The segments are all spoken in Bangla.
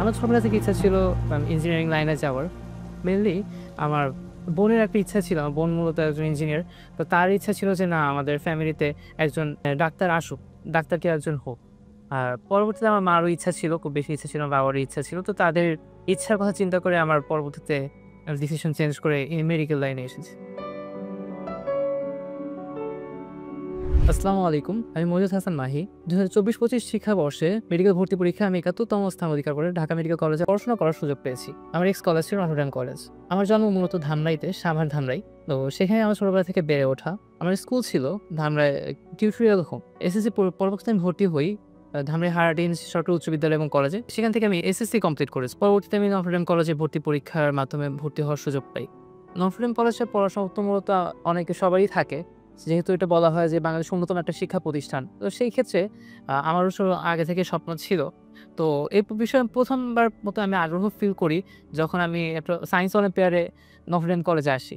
আমার ছোটবেলা থেকে ইচ্ছা ছিল ইঞ্জিনিয়ারিং লাইনে যাওয়ার। মেইনলি আমার বোনের একটা ইচ্ছা ছিল। আমার বোন মূলত একজন ইঞ্জিনিয়ার। তো তার ইচ্ছা ছিল যে না আমাদের ফ্যামিলিতে একজন ডাক্তার আসুক, ডাক্তার কেউ একজন হোক। আর পরবর্তীতে আমার মারও ইচ্ছা ছিল, খুব বেশি ইচ্ছা ছিল, আমার বাবারও ইচ্ছা ছিল। তো তাদের ইচ্ছার কথা চিন্তা করে আমার পরবর্তীতে ডিসিশন চেঞ্জ করে এই মেডিকেল লাইনে এসেছি। আসসালামু আলাইকুম। আমি মহিউদ্দিন হাসান মাহি। ২০২৪-২৫ শিক্ষাবর্ষে মেডিকেল ভর্তি পরীক্ষায় আমি ৭১তম স্থান অধিকার করে ঢাকা মেডিকেল কলেজে পড়াশোনা করার সুযোগ পেয়েছি। আমার এক্স কলেজ ছিল নটরডেম কলেজ। আমার জন্ম মূলত ধামরাইতে, সাভার ধামরাই। তো সেখানে আমার ছোটবেলা থেকে বেড়ে ওঠা। আমার স্কুল ছিল ধামরাই টিউটোরিয়াল হোম। এসএসসি পরবর্তীতে আমি ভর্তি হই ধামরাই হায়ার সরকারি উচ্চ বিদ্যালয় এবং কলেজে। সেখান থেকে আমি এসএসসি কমপ্লিট করেছি। পরবর্তীতে আমি নটরডেম কলেজে ভর্তি পরীক্ষার মাধ্যমে ভর্তি হওয়ার সুযোগ পাই। নটরডেম কলেজে পড়াশোনা তো মূলত অনেকে সবারই থাকে। যেহেতু এটা বলা হয় যে বাংলাদেশের অন্যতম একটা শিক্ষা প্রতিষ্ঠান। তো সেই ক্ষেত্রে আমারও আগে থেকে স্বপ্ন ছিল। তো এই বিষয়ে ১ম বার মতো আমি আগ্রহ ফিল করি যখন আমি একটা সায়েন্স অলিম্পিয়াডে নটরডেম কলেজে আসি।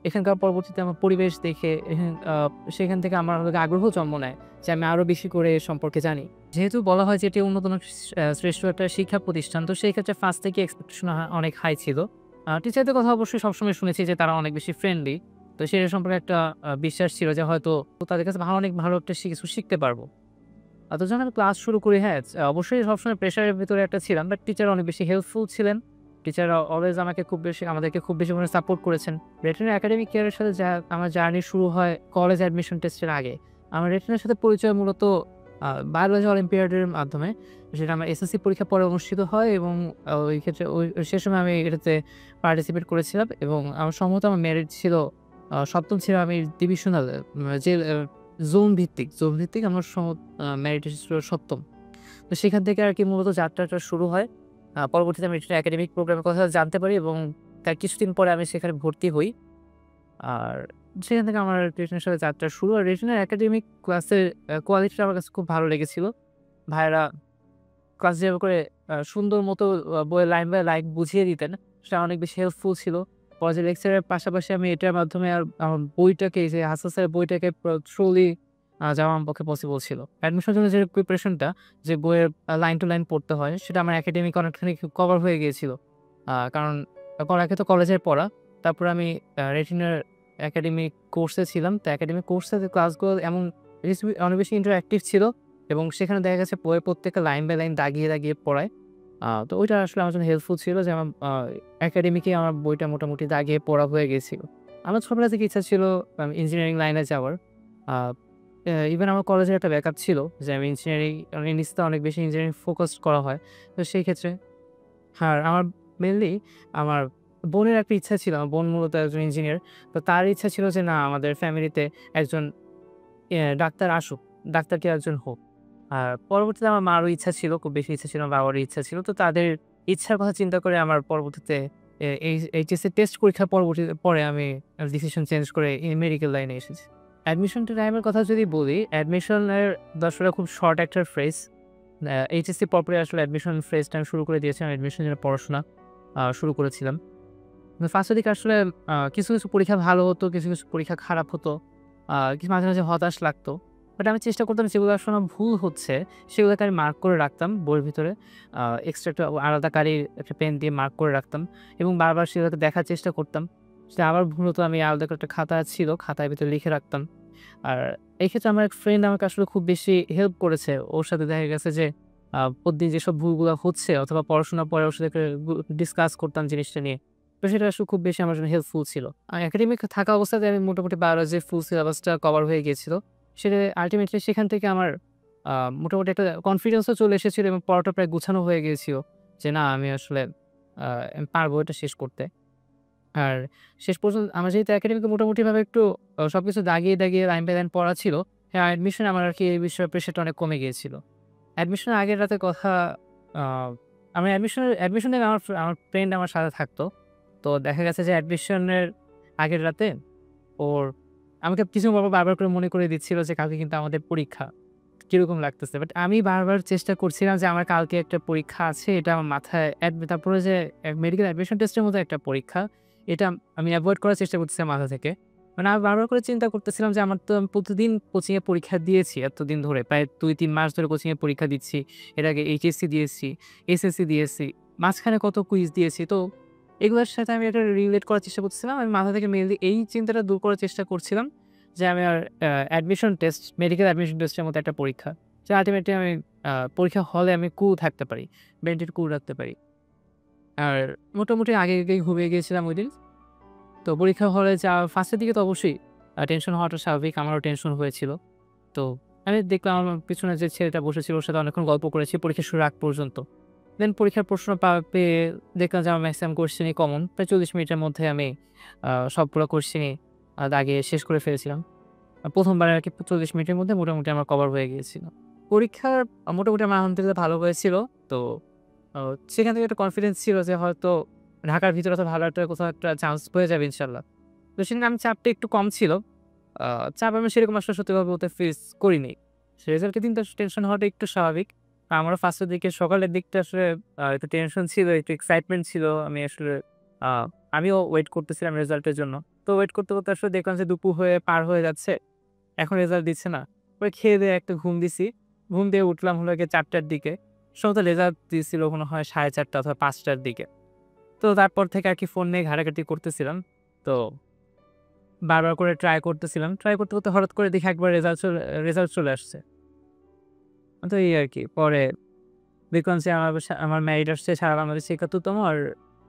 এখানকার পরবর্তীতে আমার পরিবেশ দেখে সেখান থেকে আমার আগ্রহ জন্ম নেয় যে আমি আরো বেশি করে এ সম্পর্কে জানি। যেহেতু বলা হয় যে এটি অন্যতম শ্রেষ্ঠ একটা শিক্ষা প্রতিষ্ঠান, তো সেই ক্ষেত্রে ফার্স্ট থেকে এক্সপেকটেশন অনেক হাই ছিল। টিচারদের কথা অবশ্যই সবসময় শুনেছি যে তারা অনেক বেশি ফ্রেন্ডলি। তো সেটা সম্পর্কে একটা বিশ্বাস ছিল যে হয়তো তাদের কাছে অনেক ভালো একটা কিছু শিখতে পারবো। তো যখন আমি ক্লাস শুরু করি, হ্যাঁ, অবশ্যই সবসময় প্রেশারের ভিতরে একটা ছিলাম। বাট টিচার অনেক বেশি হেল্পফুল ছিলেন। টিচার অলওয়েজ আমাদেরকে খুব বেশি পরিমাণে সাপোর্ট করেছেন। রেটিনা একাডেমিক কেয়ারের সাথে আমার জার্নি শুরু হয় কলেজ অ্যাডমিশন টেস্টের আগে। আমার রেটিনার সাথে পরিচয় মূলত বায়োলজি অলিম্পিয়াডের মাধ্যমে। সেটা আমার এসএসসি পরীক্ষার পরে অনুষ্ঠিত হয় এবং ওই ক্ষেত্রে সে সময় আমি এটাতে পার্টিসিপেট করেছিলাম এবং সম্ভবত আমার মেরিট ছিল ৭ম ছিলাম আমি ডিভিশনাল যে জোন ভিত্তিক আমার মেরিট এসেছিল ৭ম। তো সেখান থেকে আরকি মূলত যাত্রাটা শুরু হয়। পরবর্তীতে আমি রেটিনা একাডেমিক প্রোগ্রামের কথা জানতে পারি এবং তার কিছুদিন পরে আমি সেখানে ভর্তি হই। আর সেখান থেকে আমার রেটিনার সাথে যাত্রা শুরু। আর রেটিনা একাডেমিক ক্লাসের কোয়ালিটিটা আমার কাছে খুব ভালো লেগেছিল। ভাইয়ারা ক্লাস যেভাবে করে সুন্দর মতো বইয়ে লাইন বাই লাইন বুঝিয়ে দিতেন, সেটা অনেক বেশি হেল্পফুল ছিল। পরে যে লেকচারের পাশাপাশি আমি এটার মাধ্যমে আমার বইটাকে যে হাসান স্যারের বইটাকে থ্রুলি যাওয়া আমার পক্ষে পসিবল ছিল। অ্যাডমিশনের জন্য যে প্রিপারেশনটা যে বইয়ের লাইন টু লাইন পড়তে হয়, সেটা আমার একাডেমিক অনেকখানি কভার হয়ে গিয়েছিল। কারণ একে তো কলেজের পড়া, তারপরে আমি রেটিনার একাডেমিক কোর্সে ছিলাম। তো একাডেমিক কোর্সে ক্লাসগুলো এমন অনেক বেশি ইন্টারেক্টিভ ছিল এবং সেখানে দেখা গেছে বইয়ের প্রত্যেকটা লাইন বাই লাইন দাগিয়ে পড়ায়। তো ওইটা আসলে আমার জন্য হেল্পফুল ছিল যে আমার একাডেমিকে আমার বইটা মোটামুটি দাগিয়ে পড়া হয়ে গিয়েছিল। আমার ছোটবেলা থেকে ইচ্ছা ছিল ইঞ্জিনিয়ারিং লাইনে যাওয়ার। আ ইভেন আমার কলেজের একটা ব্যাকআপ ছিল যে আমি নিসতে অনেক বেশি ইঞ্জিনিয়ারিং ফোকাসড করা হয়। তো সেই ক্ষেত্রে আর আমার মেইনলি আমার বোনের একটা ইচ্ছা ছিল। আমার বোন মূলত একজন ইঞ্জিনিয়ার। তো তার ইচ্ছা ছিল যে না আমাদের ফ্যামিলিতে একজন ডাক্তার আসুক, ডাক্তার কেউ একজন হোক। আর পরবর্তীতে আমার মারও ইচ্ছা ছিল, খুব বেশি ইচ্ছা ছিল, আমার বাবারও ইচ্ছা ছিল। তো তাদের ইচ্ছার কথা চিন্তা করে আমার পরবর্তীতে এইচএসসি টেস্ট পরীক্ষার পরে আমি ডিসিশন চেঞ্জ করে এই মেডিকেল লাইনে এসেছি। অ্যাডমিশন টাইমের কথা যদি বলি, অ্যাডমিশনের আসলে খুব শর্ট একটা ফ্রেজ। এইচএসসি পরপরই আসলে অ্যাডমিশন ফ্রেজটা আমি শুরু করে দিয়েছিলাম। অ্যাডমিশনের জন্য পড়াশোনা শুরু করেছিলাম। ফার্স্টের দিকে আসলে কিছু পরীক্ষা ভালো হতো, কিছু পরীক্ষা খারাপ হতো। মাঝে মাঝে হতাশ লাগতো। বাট আমি চেষ্টা করতাম যেগুলো আসলে আমার ভুল হচ্ছে, সেগুলোকে আমি মার্ক করে রাখতাম বইয়ের ভিতরে। এক্সট্রা একটা আলাদা কালির একটা পেন দিয়ে মার্ক করে রাখতাম এবং বারবার সেগুলোকে দেখার চেষ্টা করতাম। সেটা আবার ভুল হতো আমি আলাদা করে একটা খাতা ছিল, খাতার ভিতরে লিখে রাখতাম। আর এই ক্ষেত্রে আমার এক ফ্রেন্ড আমাকে আসলে খুব বেশি হেল্প করেছে। ওর সাথে দেখা গেছে যে প্রতিদিন যেসব ভুলগুলা হচ্ছে অথবা পড়াশোনার পরে ওর সাথে ডিসকাস করতাম জিনিসটা নিয়ে। তো সেটা আসলে খুব বেশি আমার জন্য হেল্পফুল ছিল। একাডেমিক থাকা অবস্থাতে আমি মোটামুটি বায়োলজির ফুল সিলেবাসটা কভার হয়ে গিয়েছিল। সেটা আল্টিমেটলি সেখান থেকে আমার আ মোটামুটি একটা কনফিডেন্সও চলে এসেছিল এবং পড়াটা প্রায় গুছানো হয়ে গিয়েছিল। যে না আমি আসলে আমি পারবো এটা শেষ করতে। আর শেষ পর্যন্ত আমার যেহেতু একাডেমিকে মোটামুটিভাবে একটু সবকিছু দাগিয়ে লাইন বাই লাইন পড়া ছিল, হ্যাঁ, অ্যাডমিশনে আমার আরকি এই বিষয়ে প্রেশারটা অনেক কমে গিয়েছিল। অ্যাডমিশনের আগের রাতের কথা আ আমি অ্যাডমিশন দিন আমার ফ্রেন্ড আমার সাথে থাকতো। তো দেখা গেছে যে অ্যাডমিশনের আগের রাতে ওর আমাকে কিছু বারবার করে মনে করিয়ে দিচ্ছিল যে কালকে কিন্তু আমাদের পরীক্ষা। কিরকম লাগতেছে? বাট আমি বারবার চেষ্টা করছিলাম যে আমার কালকে একটা পরীক্ষা আছে। এটা আমার মাথায় তারপরে যে মেডিকেল অ্যাডমিশন টেস্টের মতো একটা পরীক্ষা, এটা আমি এভয়েড করার চেষ্টা করতেছিলাম মাথা থেকে। মানে আমি বারবার করে চিন্তা করতেছিলাম যে আমার তো আমি প্রতিদিন কোচিং এ পরীক্ষা দিয়েছি এতদিন ধরে। প্রায় ২-৩ মাস ধরে কোচিং এ পরীক্ষা দিচ্ছি। এর আগে এইচএসসি দিয়েছি, এসএসসি দিয়েছি। মাঝখানে কত কুইজ দিয়েছি। তো এগুলোর সাথে আমি এটা রিলেট করার চেষ্টা করতেছিলাম। আমি মাথা থেকে মেইনলি এই চিন্তাটা দূর করার চেষ্টা করছিলাম যে আমি আর অ্যাডমিশন টেস্ট, মেডিকেল অ্যাডমিশন টেস্টের মতো একটা পরীক্ষা। যে আল্টিমেটলি আমি পরীক্ষা হলে আমি কুল থাকতে পারি, মেন্টালি কুল রাখতে পারি। আর মোটামুটি আগেই ঘুমিয়ে গিয়েছিলাম ঐদিন। তো পরীক্ষা হলে ফার্স্টের দিকে তো অবশ্যই টেনশন হওয়াটা স্বাভাবিক। আমারও টেনশন হয়েছিল। তো আমি দেখলাম আমার পিছনে যে ছেলেটা বসেছিল ওর সাথে অনেকক্ষণ গল্প করেছি পরীক্ষা শুরুর আগ পর্যন্ত। দেন পরীক্ষার প্রশ্ন পেয়ে দেখলাম যে আমার ম্যাক্সিমাম কোয়েশ্চেনই কমন। প্রায় ৪০ মিনিটের মধ্যে আমি সবগুলো কোয়েশ্চেনই দাগিয়ে শেষ করে ফেলেছিলাম। ১ম বারে আরকি ৪০ মিনিটের মধ্যে মোটামুটি আমার কভার হয়ে গিয়েছিল। পরীক্ষার মোটামুটি আমার আলহামদুলিল্লাহ ভালো হয়েছিল। তো আ সেখান থেকে একটা কনফিডেন্স ছিল যে হয়তো ঢাকার ভিতরে তো ভালো একটা কোথাও একটা চান্স হয়ে যাবে ইনশাআল্লাহ। তো সেদিন আমি চাপটা একটু কম ছিল। আ চাপ আমি সেরকম আসলে সত্যি কথা বলতে ফেস করিনি। রেজাল্টের দিন তো টেনশন হওয়াটা একটু স্বাভাবিক। আমারও ফার্স্টের দিকে সকালের দিকটা আসলে একটু টেনশন ছিল, একটু এক্সাইটমেন্ট ছিল। আমি আসলে আ আমিও ওয়েট করতেছিলাম রেজাল্টের জন্য। তো ওয়েট করতে আসলে দেখলাম যে দুপুর হয়ে পার হয়ে যাচ্ছে। এখন রেজাল্ট দিচ্ছে না। পরে খেয়ে-দেয়ে একটা ঘুম দিছি। ঘুম দিয়ে উঠলাম হলো গিয়ে ৪ টার দিকে। সম্ভবত রেজাল্ট দিছিল মনে হয় ৪:৩০ অথবা ৫ টার দিকে। তো তারপর থেকে আরকি ফোন নিয়ে ঘাটাঘাটি করতেছিলাম। তো বারবার করে ট্রাই করতেছিলাম। ট্রাই করতে হঠাৎ করে দেখি একবার রেজাল্ট চলে আসছে। তো এই আরকি। পরে দেখলাম যে আমার মেরিট আসছে সারা বাংলাদেশে ৭১তম আর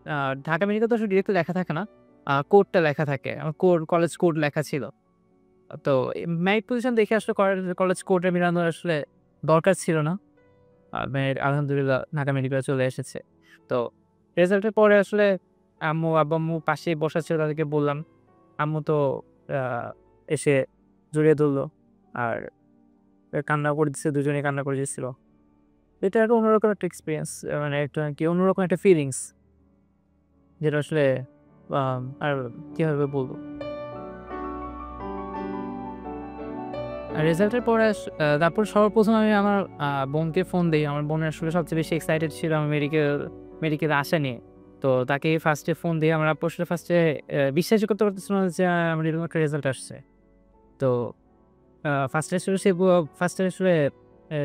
আ ঢাকা মেডিকেল তো আসলে ডিরেক্টলি লেখা থাকে না। কোডটা লেখা থাকে। আমার কলেজ কোড লেখা ছিল। তো মেরিট পজিশন দেখে আসলে কলেজ কোডে মিলানোর আসলে দরকার ছিল না। মেরিট আলহামদুলিল্লাহ ঢাকা মেডিকেলে চলে এসেছে। তো রেজাল্টের পরে আসলে আব্বু-আম্মু পাশেই বসা ছিল তাদেরকে বললাম। আম্মু তো আ এসে জড়িয়ে ধরল। আর কান্না করে দিছে, দুজনেই কান্না করে দিচ্ছিল। এটা একটা অন্যরকম একটা এক্সপেরিয়েন্স। মানে একটা কি অন্যরকম একটা ফিলিংস যেটা আসলে আর কিভাবে বলব? আর রেজাল্টের পরে তারপর সর্বপ্রথম আমি আমার বোনকে ফোন দেই। আমার বোন আসলে সবচেয়ে বেশি এক্সাইটেড ছিল আমার মেডিকেলে আসা নিয়ে। তো তাকে ফার্স্টে ফোন দিয়ে আমার আব্বু আসলে ফার্স্টে বিশ্বাসই করতে পারতেছিল না যে আমার এরকম একটা রেজাল্ট আসছে। তো ফার্স্টে আসলে সে ফার্স্টে আসলে এ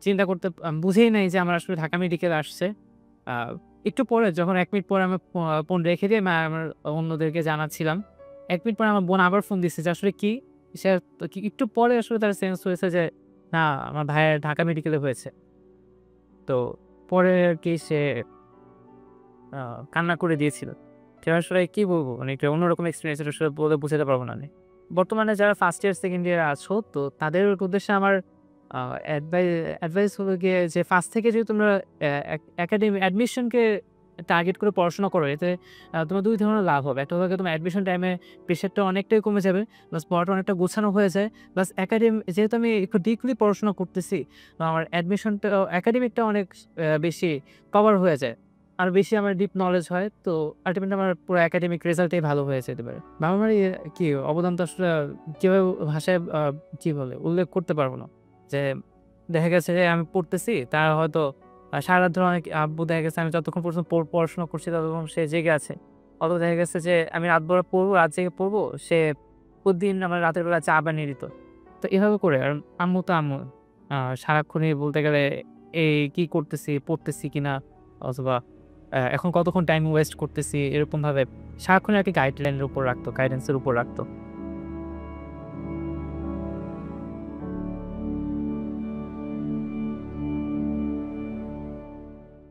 চিন্তা করতে বুঝেই নাই যে আমার আসলে ঢাকা মেডিকেল আসছে। আ একটু পরে যখন ১ মিনিট পরে আমি ফোন রেখে দিয়ে আমার অন্যদেরকে জানাচ্ছিলাম। ১ মিনিট পরে আমার বোন আবার ফোন দিচ্ছে যে আসলে কি? সে একটু পরে আসলে তার সেন্স হয়েছে যে না আমার ভাইয়ের ঢাকা মেডিকেলে হয়েছে। তো পরে আরকি সে আ কান্না করে দিয়েছিল। সেটা আসলে কি বলব? মানে একটা অন্যরকম এক্সপেরিয়েন্স এটা আসলে বলে বুঝাতে পারব না আমি। বর্তমানে যারা ফার্স্ট ইয়ার, সেকেন্ড ইয়ারে আছো তো তাদের উদ্দেশ্যে আমার আ অ্যাডভাইস হলো গিয়ে যে ফার্স্ট থেকে যদি তোমরা অ্যাডমিশনকে টার্গেট করে পড়াশোনা করো এতে তোমার ২ ধরনের লাভ হবে। একটা হলো গিয়ে তোমার অ্যাডমিশন টাইমে প্রেশারটা অনেকটাই কমে যাবে। প্লাস পড়াটা অনেকটা গোছানো হয়ে যায়। প্লাস যেহেতু আমি একটু ডিপলি পড়াশোনা করতেছি, তো আমার একাডেমিকটা অনেক বেশি কভার হয়ে যায়। আরো বেশি আমার ডিপ নলেজ হয়। তো আল্টিমেটলি আমার পুরো একাডেমিক রেজাল্টই ভালো হয়ে যেতে পারে। বাবা-মার কি অবদান তো আসলে কিভাবে ভাষায় কি বলে উল্লেখ করতে পারব না। যে দেখা গেছে যে আমি পড়তেছি তারা হয়তো সারারাত ধরে অনেক আব্বু দেখা গেছে আমি যতক্ষণ পর্যন্ত পড়াশোনা করছি ততক্ষণ সে জেগে আছে। অথবা দেখা গেছে যে আমি রাত ভর পড়বো, রাত জেগে পড়বো, সে প্রতিদিন আমার রাতের বেলা চা বানিয়ে দিত। তো এভাবে করে আর আম্মু তো আম্মু সারাক্ষণই বলতে গেলে কি করতেছি, পড়তেছি কিনা অথবা এখন কতক্ষণ টাইম ওয়েস্ট করতেছি এরকমভাবে সারাক্ষণই আরকি গাইডেন্স এর উপর রাখতো।